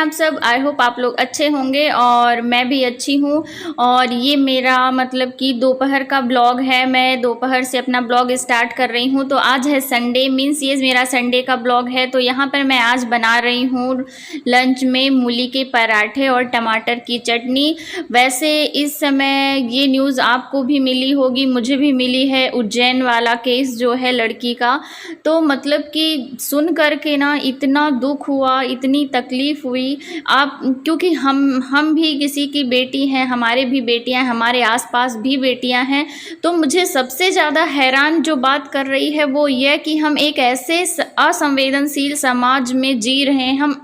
आप सब? I hope आप लोग अच्छे होंगे और मैं भी अच्छी हूँ। और ये मेरा मतलब कि दोपहर का ब्लॉग है। मैं दोपहर से अपना ब्लॉग स्टार्ट कर रही हूँ। तो आज है संडे, मीन्स ये मेरा संडे का ब्लॉग है। तो यहाँ पर मैं आज बना रही हूँ लंच में मूली के पराठे और टमाटर की चटनी। वैसे इस समय ये न्यूज़ आपको भी मिली होगी, मुझे भी मिली है, उज्जैन वाला केस जो है लड़की का। तो मतलब कि सुन करके ना इतना दुख हुआ, इतनी तकलीफ़ हुई। आप क्योंकि हम भी किसी की बेटी हैं, हमारे भी बेटियां हैं, हमारे आसपास भी बेटियां हैं। तो मुझे सबसे ज़्यादा हैरान जो बात कर रही है वो ये कि हम एक ऐसे असंवेदनशील समाज में जी रहे हैं। हम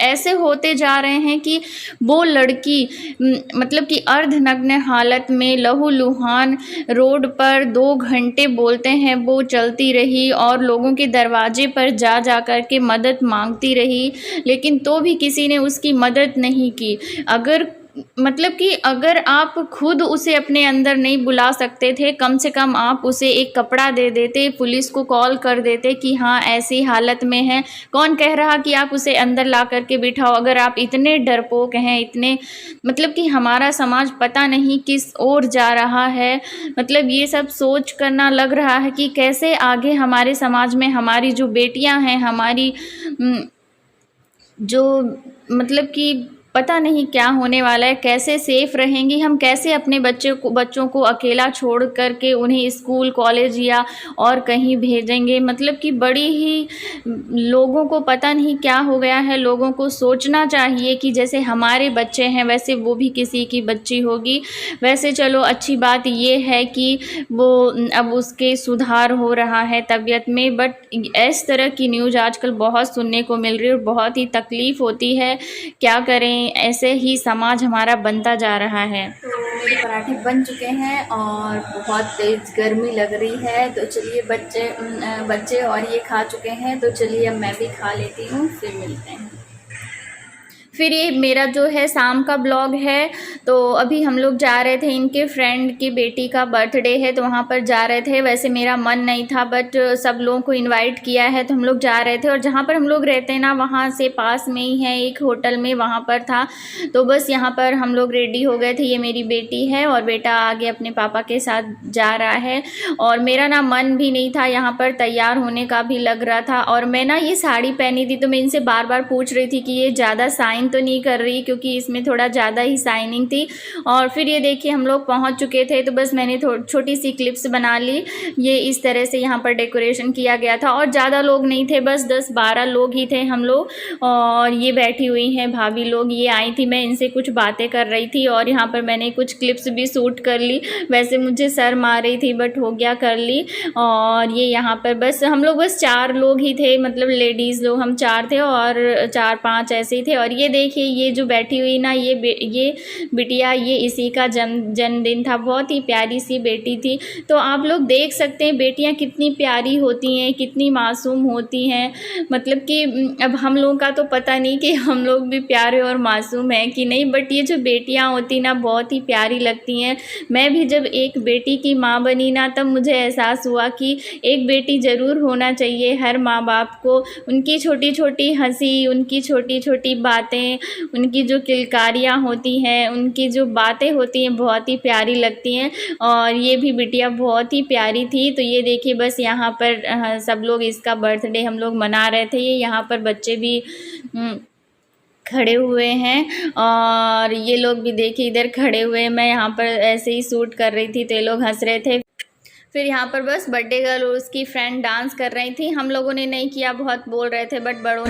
ऐसे होते जा रहे हैं कि वो लड़की मतलब कि अर्धनग्न हालत में लहूलुहान रोड पर 2 घंटे बोलते हैं वो चलती रही और लोगों के दरवाजे पर जा जा कर के मदद मांगती रही, लेकिन तो भी किसी ने उसकी मदद नहीं की। अगर मतलब कि अगर आप खुद उसे अपने अंदर नहीं बुला सकते थे, कम से कम आप उसे एक कपड़ा दे देते, पुलिस को कॉल कर देते कि हाँ ऐसी हालत में है। कौन कह रहा कि आप उसे अंदर ला करके बिठाओ? अगर आप इतने डरपोक हैं, इतने मतलब कि हमारा समाज पता नहीं किस ओर जा रहा है। मतलब ये सब सोच करना लग रहा है कि कैसे आगे हमारे समाज में हमारी जो बेटियां हैं, हमारी जो मतलब कि पता नहीं क्या होने वाला है, कैसे सेफ़ रहेंगी हम, कैसे अपने बच्चों को अकेला छोड़ कर के उन्हें स्कूल, कॉलेज या और कहीं भेजेंगे। मतलब कि बड़ी ही लोगों को पता नहीं क्या हो गया है। लोगों को सोचना चाहिए कि जैसे हमारे बच्चे हैं वैसे वो भी किसी की बच्ची होगी। वैसे चलो अच्छी बात ये है कि वो अब उसके सुधार हो रहा है तबीयत में, बट इस तरह की न्यूज़ आजकल बहुत सुनने को मिल रही है और बहुत ही तकलीफ़ होती है। क्या करें, ऐसे ही समाज हमारा बनता जा रहा है। तो मेरे पराठे बन चुके हैं और बहुत तेज़ गर्मी लग रही है। तो चलिए बच्चे और ये खा चुके हैं, तो चलिए अब मैं भी खा लेती हूँ, फिर मिलते हैं। फिर ये मेरा जो है शाम का ब्लॉग है। तो अभी हम लोग जा रहे थे, इनके फ्रेंड की बेटी का बर्थडे है तो वहाँ पर जा रहे थे। वैसे मेरा मन नहीं था बट सब लोगों को इनवाइट किया है तो हम लोग जा रहे थे। और जहाँ पर हम लोग रहते हैं ना वहाँ से पास में ही है एक होटल में, वहाँ पर था। तो बस यहाँ पर हम लोग रेडी हो गए थे। ये मेरी बेटी है और बेटा आगे अपने पापा के साथ जा रहा है। और मेरा ना मन भी नहीं था यहाँ पर तैयार होने का, भी लग रहा था। और मैं ना ये साड़ी पहनी थी तो मैं इनसे बार बार पूछ रही थी कि ये ज़्यादा साइन तो नहीं कर रही, क्योंकि इसमें थोड़ा ज़्यादा ही शाइनिंग थी। और फिर ये देखिए हम लोग पहुंच चुके थे। तो बस मैंने छोटी सी क्लिप्स बना ली। ये इस तरह से यहाँ पर डेकोरेशन किया गया था और ज़्यादा लोग नहीं थे, बस 10-12 लोग ही थे हम लोग। और ये बैठी हुई हैं भाभी लोग, ये आई थी, मैं इनसे कुछ बातें कर रही थी और यहाँ पर मैंने कुछ क्लिप्स भी शूट कर ली। वैसे मुझे शर्म आ रही थी बट हो गया, कर ली। और ये यहाँ पर बस हम लोग 4 लोग ही थे, मतलब लेडीज़ लोग हम 4 थे और 4-5 ऐसे ही थे। और ये देखिए ये जो बैठी हुई ना ये बिटिया, ये इसी का जन्मदिन था। बहुत ही प्यारी सी बेटी थी। तो आप लोग देख सकते हैं बेटियां कितनी प्यारी होती हैं, कितनी मासूम होती हैं। मतलब कि अब हम लोगों का तो पता नहीं कि हम लोग भी प्यारे और मासूम हैं कि नहीं, बट ये जो बेटियां होती ना बहुत ही प्यारी लगती हैं। मैं भी जब एक बेटी की माँ बनी ना तब मुझे एहसास हुआ कि एक बेटी ज़रूर होना चाहिए हर माँ बाप को। उनकी छोटी छोटी हंसी, उनकी छोटी छोटी बातें, उनकी जो किलकारियाँ होती हैं, उनकी जो बातें होती हैं बहुत ही प्यारी लगती हैं। और ये भी बिटिया बहुत ही प्यारी थी। तो ये देखिए बस यहाँ पर सब लोग इसका बर्थडे हम लोग मना रहे थे। ये यहाँ पर बच्चे भी खड़े हुए हैं और ये लोग भी देखिए इधर खड़े हुए हैं। मैं यहाँ पर ऐसे ही शूट कर रही थी तो ये लोग हंस रहे थे। फिर यहाँ पर बस बर्थडे गर्ल और उसकी फ्रेंड डांस कर रही थी। हम लोगों ने नहीं किया, बहुत बोल रहे थे, बट बड़ों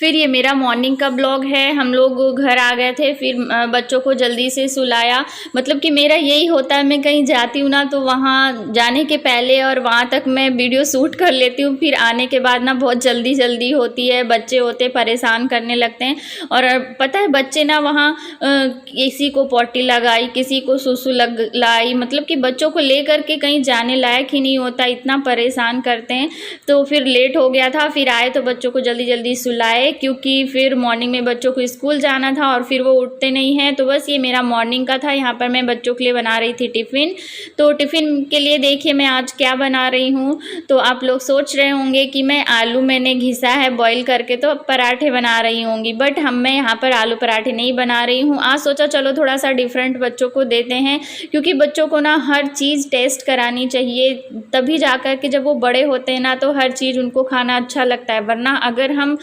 फिर ये मेरा मॉर्निंग का ब्लॉग है। हम लोग घर आ गए थे, फिर बच्चों को जल्दी से सुलाया। मतलब कि मेरा यही होता है, मैं कहीं जाती हूँ ना तो वहाँ जाने के पहले और वहाँ तक मैं वीडियो शूट कर लेती हूँ, फिर आने के बाद ना बहुत जल्दी जल्दी होती है, बच्चे होते परेशान करने लगते हैं। और पता है बच्चे ना वहाँ किसी को पॉटी लगाई, किसी को सुसु लग लाई, मतलब कि बच्चों को लेकर के कहीं जाने लायक ही नहीं होता, इतना परेशान करते हैं। तो फिर लेट हो गया था, फिर आए तो बच्चों को जल्दी जल्दी सुलाए, क्योंकि फिर मॉर्निंग में बच्चों को स्कूल जाना था और फिर वो उठते नहीं हैं। तो बस ये मेरा मॉर्निंग का था। यहाँ पर मैं बच्चों के लिए बना रही थी टिफ़िन। तो टिफ़िन के लिए देखिए मैं आज क्या बना रही हूँ। तो आप लोग सोच रहे होंगे कि मैं आलू मैंने घिसा है बॉईल करके तो पराठे बना रही होंगी, बट मैं यहाँ पर आलू पराठे नहीं बना रही हूँ। आज सोचा चलो थोड़ा सा डिफरेंट बच्चों को देते हैं, क्योंकि बच्चों को ना हर चीज़ टेस्ट करानी चाहिए, तभी जाकर के जब वो बड़े होते हैं ना तो हर चीज़ उनको खाना अच्छा लगता है। वरना अगर हम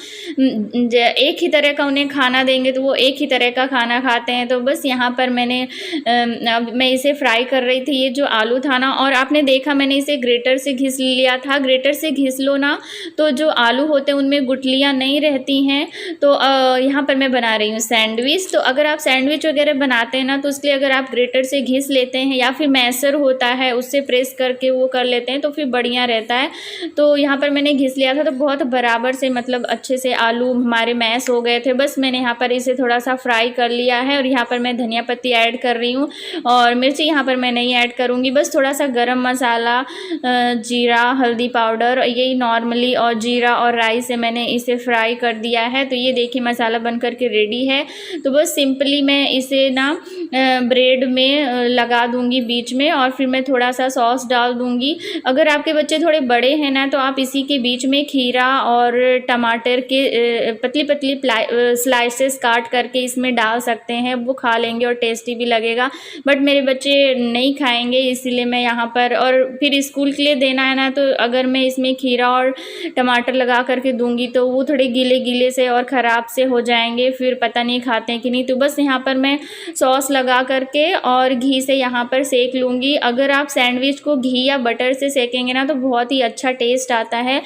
एक ही तरह का उन्हें खाना देंगे तो वो एक ही तरह का खाना खाते हैं। तो बस यहाँ पर मैं इसे फ्राई कर रही थी, ये जो आलू था ना, और आपने देखा मैंने इसे ग्रेटर से घिस लिया था। ग्रेटर से घिस लो ना तो जो आलू होते हैं उनमें गुठलियाँ नहीं रहती हैं। तो यहाँ पर मैं बना रही हूँ सैंडविच। तो अगर आप सैंडविच वगैरह बनाते हैं ना तो उसके लिए अगर आप ग्रेटर से घिस लेते हैं या फिर मैसर होता है उससे प्रेस करके वो कर लेते हैं तो फिर बढ़िया रहता है। तो यहाँ पर मैंने घिस लिया था तो बहुत बराबर से मतलब अच्छे से आलू हमारे मैश हो गए थे। बस मैंने यहाँ पर इसे थोड़ा सा फ्राई कर लिया है और यहाँ पर मैं धनिया पत्ती ऐड कर रही हूँ और मिर्ची यहाँ पर मैं नहीं ऐड करूँगी। बस थोड़ा सा गरम मसाला, जीरा, हल्दी पाउडर, यही नॉर्मली, और जीरा और राई से मैंने इसे फ्राई कर दिया है। तो ये देखिए मसाला बन करके रेडी है। तो बस सिंपली मैं इसे ना ब्रेड में लगा दूंगी बीच में और फिर मैं थोड़ा सा सॉस डाल दूंगी। अगर आपके बच्चे थोड़े बड़े हैं ना तो आप इसी के बीच में खीरा और टमाटर के पतली पतली स्लाइसेस काट करके इसमें डाल सकते हैं, वो खा लेंगे और टेस्टी भी लगेगा। बट मेरे बच्चे नहीं खाएंगे, इसीलिए मैं यहाँ पर, और फिर स्कूल के लिए देना है ना तो अगर मैं इसमें खीरा और टमाटर लगा करके दूंगी तो वो थोड़े गीले गीले से और ख़राब से हो जाएंगे, फिर पता नहीं खाते हैं कि नहीं। तो बस यहाँ पर मैं सॉस लगा करके और घी से यहाँ पर सेक लूँगी। अगर आप सैंडविच को घी या बटर से सेकेंगे ना तो बहुत ही अच्छा टेस्ट आता है।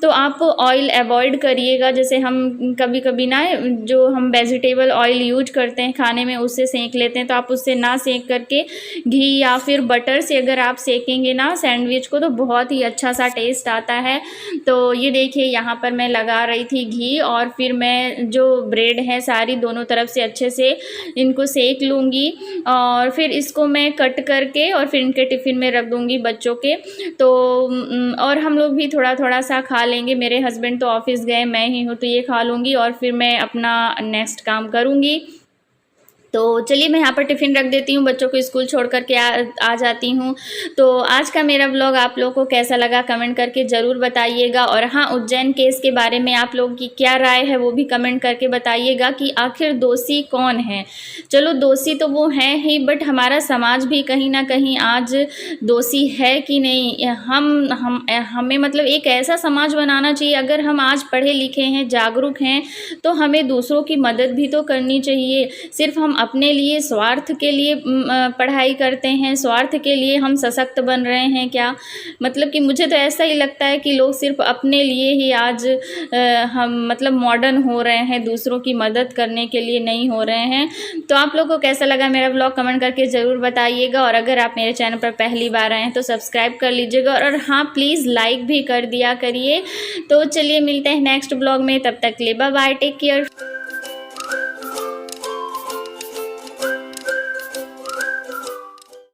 तो आप ऑयल अवॉइड करिएगा, जैसे हम कभी कभी ना जो हम वेजिटेबल ऑयल यूज करते हैं खाने में उससे सेक लेते हैं, तो आप उससे ना सेक करके घी या फिर बटर से अगर आप सेकेंगे ना सैंडविच को तो बहुत ही अच्छा सा टेस्ट आता है। तो ये देखिए यहाँ पर मैं लगा रही थी घी और फिर मैं जो ब्रेड है सारी दोनों तरफ से अच्छे से इनको सेक लूँगी और फिर इसको मैं कट करके और फिर इनके टिफ़िन में रख दूँगी बच्चों के। तो और हम लोग भी थोड़ा थोड़ा सा खा लेंगे। मेरे हस्बैंड तो ऑफिस गए, मैं ही हूँ तो ये खा लूँगी और फिर मैं अपना नेक्स्ट काम करूँगी। तो चलिए मैं यहाँ पर टिफ़िन रख देती हूँ, बच्चों को स्कूल छोड़ करके आ जाती हूँ। तो आज का मेरा व्लॉग आप लोगों को कैसा लगा कमेंट करके ज़रूर बताइएगा। और हाँ, उज्जैन केस के बारे में आप लोगों की क्या राय है वो भी कमेंट करके बताइएगा कि आखिर दोषी कौन है। चलो दोषी तो वो हैं ही, बट हमारा समाज भी कहीं ना कहीं आज दोषी है कि नहीं। हमें मतलब एक ऐसा समाज बनाना चाहिए, अगर हम आज पढ़े लिखे हैं, जागरूक हैं, तो हमें दूसरों की मदद भी तो करनी चाहिए। सिर्फ हम अपने लिए स्वार्थ के लिए पढ़ाई करते हैं, स्वार्थ के लिए हम सशक्त बन रहे हैं क्या? मतलब कि मुझे तो ऐसा ही लगता है कि लोग सिर्फ अपने लिए ही आज हम मतलब मॉडर्न हो रहे हैं, दूसरों की मदद करने के लिए नहीं हो रहे हैं। तो आप लोगों को कैसा लगा मेरा ब्लॉग कमेंट करके ज़रूर बताइएगा। और अगर आप मेरे चैनल पर पहली बार आए हैं तो सब्सक्राइब कर लीजिएगा और हाँ प्लीज़ लाइक भी कर दिया करिए। तो चलिए मिलते हैं नेक्स्ट ब्लॉग में, तब तक के लिए बाय बाय, टेक केयर।